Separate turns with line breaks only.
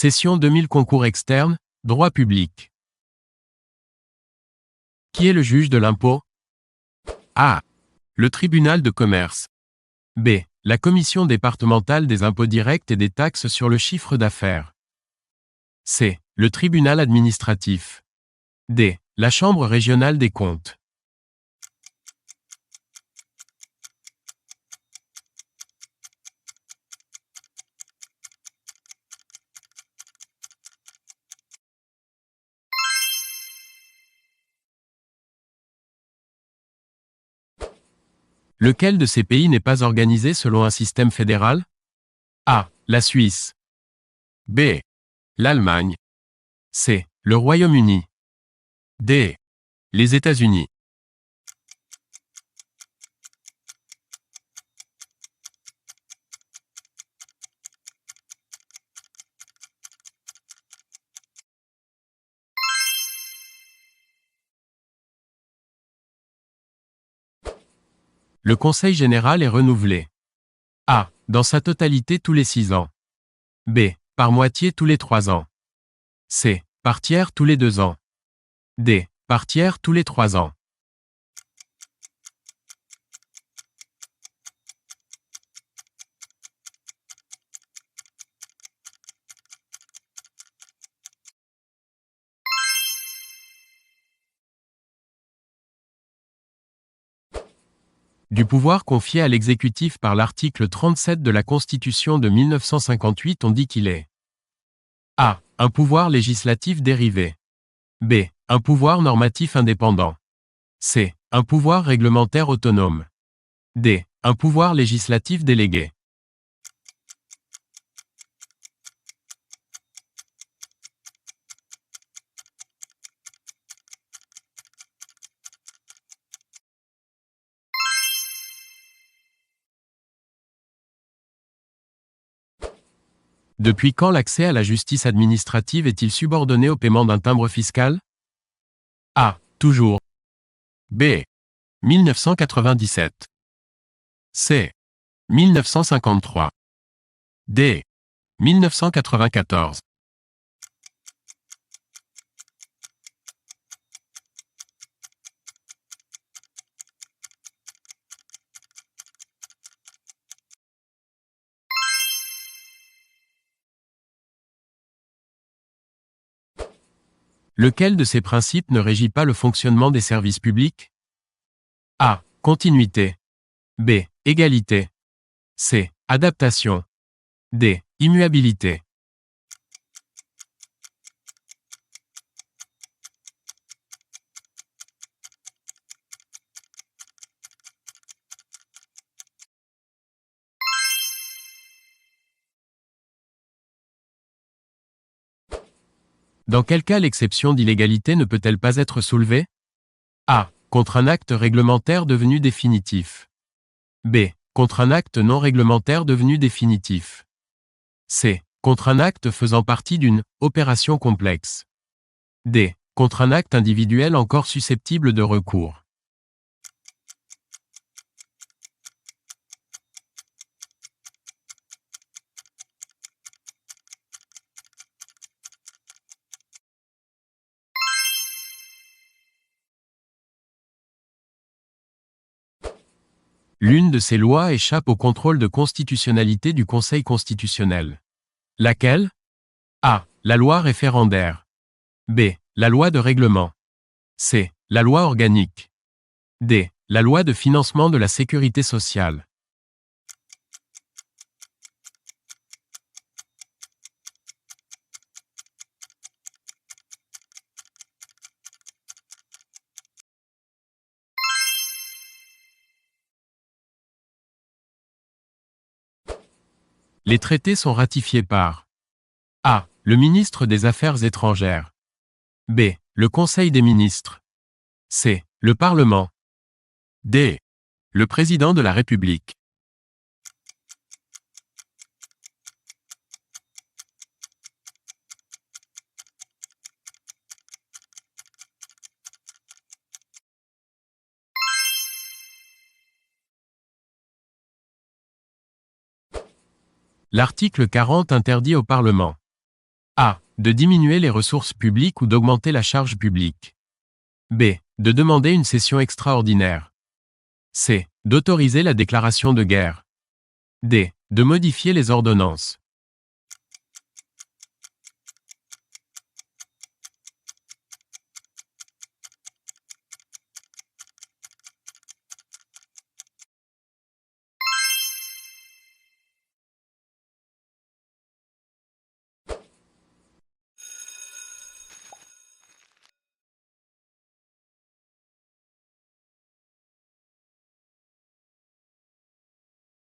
Session 2000 Concours externe, droit public. Qui est le juge de l'impôt? A. Le tribunal de commerce. B. La commission départementale des impôts directs et des taxes sur le chiffre d'affaires. C. Le tribunal administratif. D. La chambre régionale des comptes. Lequel de ces pays n'est pas organisé selon un système fédéral? A. La Suisse. B. L'Allemagne. C. Le Royaume-Uni. D. Les États-Unis. Le Conseil général est renouvelé. A. Dans sa totalité tous les 6 ans. B. Par moitié tous les 3 ans. C. Par tiers tous les 2 ans. D. Par tiers tous les 3 ans. Du pouvoir confié à l'exécutif par l'article 37 de la Constitution de 1958, on dit qu'il est A. Un pouvoir législatif dérivé. B. Un pouvoir normatif indépendant. C. Un pouvoir réglementaire autonome. D. Un pouvoir législatif délégué. Depuis quand l'accès à la justice administrative est-il subordonné au paiement d'un timbre fiscal? A. Toujours. B. 1997. C. 1953. D. 1994. Lequel de ces principes ne régit pas le fonctionnement des services publics? A. Continuité. B. Égalité. C. Adaptation. D. Immuabilité. Dans quel cas l'exception d'illégalité ne peut-elle pas être soulevée? A. Contre un acte réglementaire devenu définitif. B. Contre un acte non réglementaire devenu définitif. C. Contre un acte faisant partie d'une opération complexe. D. Contre un acte individuel encore susceptible de recours. L'une de ces lois échappe au contrôle de constitutionnalité du Conseil constitutionnel. Laquelle? A. La loi référendaire. B. La loi de règlement. C. La loi organique. D. La loi de financement de la sécurité sociale. Les traités sont ratifiés par A. Le ministre des Affaires étrangères. B. Le Conseil des ministres. C. Le Parlement. D. Le Président de la République. L'article 40 interdit au Parlement A. De diminuer les ressources publiques ou d'augmenter la charge publique. B. De demander une session extraordinaire. C. D'autoriser la déclaration de guerre. D. De modifier les ordonnances.